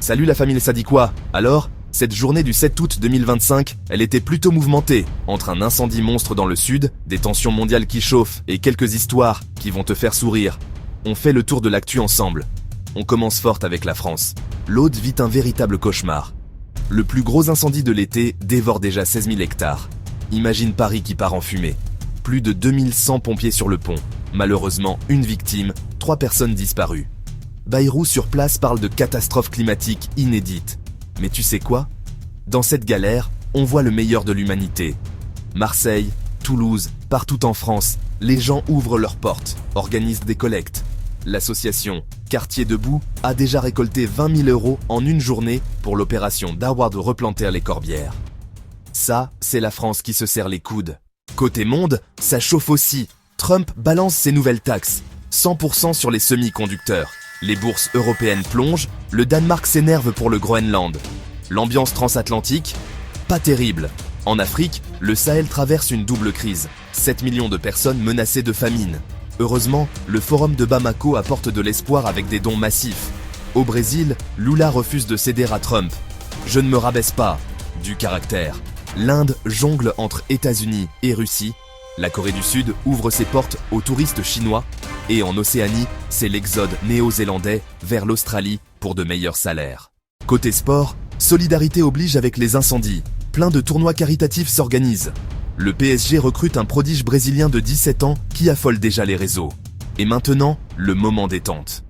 Salut la famille Sadiquois. Alors, cette journée du 7 août 2025, elle était plutôt mouvementée, entre un incendie monstre dans le sud, des tensions mondiales qui chauffent et quelques histoires qui vont te faire sourire. On fait le tour de l'actu ensemble. On commence forte avec la France. L'Aude vit un véritable cauchemar. Le plus gros incendie de l'été dévore déjà 16 000 hectares. Imagine Paris qui part en fumée. Plus de 2100 pompiers sur le pont. Malheureusement, une victime, 3 personnes disparues. Bayrou sur place parle de catastrophe climatique inédite. Mais tu sais quoi? Dans cette galère, on voit le meilleur de l'humanité. Marseille, Toulouse, partout en France, les gens ouvrent leurs portes, organisent des collectes. L'association Quartier Debout a déjà récolté 20 000 € en une journée pour l'opération d'Award de replanter les corbières. Ça, c'est la France qui se serre les coudes. Côté monde, ça chauffe aussi. Trump balance ses nouvelles taxes. 100% sur les semi-conducteurs. Les bourses européennes plongent, le Danemark s'énerve pour le Groenland. L'ambiance transatlantique? Pas terrible. En Afrique, le Sahel traverse une double crise. 7 millions de personnes menacées de famine. Heureusement, le forum de Bamako apporte de l'espoir avec des dons massifs. Au Brésil, Lula refuse de céder à Trump. Je ne me rabaisse pas. Du caractère. L'Inde jongle entre États-Unis et Russie. La Corée du Sud ouvre ses portes aux touristes chinois. Et en Océanie, c'est l'exode néo-zélandais vers l'Australie pour de meilleurs salaires. Côté sport, solidarité oblige avec les incendies. Plein de tournois caritatifs s'organisent. Le PSG recrute un prodige brésilien de 17 ans qui affole déjà les réseaux. Et maintenant, le moment détente.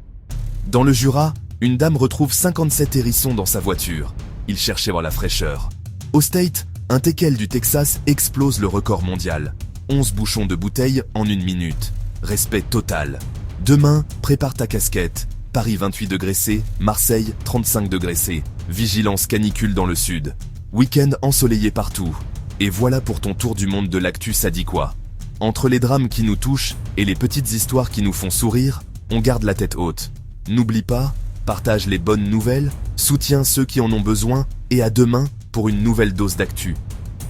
Dans le Jura, une dame retrouve 57 hérissons dans sa voiture. Il cherchait la fraîcheur. Au State, un teckel du Texas explose le record mondial. 11 bouchons de bouteille en 1 minute. Respect total. Demain, prépare ta casquette. Paris 28 degrés C, Marseille 35 degrés C. Vigilance canicule dans le sud. Week-end ensoleillé partout. Et voilà pour ton tour du monde de l'actu sadiquois. Entre les drames qui nous touchent et les petites histoires qui nous font sourire, on garde la tête haute. N'oublie pas, partage les bonnes nouvelles, soutiens ceux qui en ont besoin et à demain pour une nouvelle dose d'actu.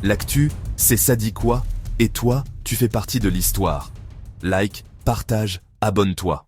L'actu, c'est sadiquois et toi, tu fais partie de l'histoire. Like, partage, abonne-toi.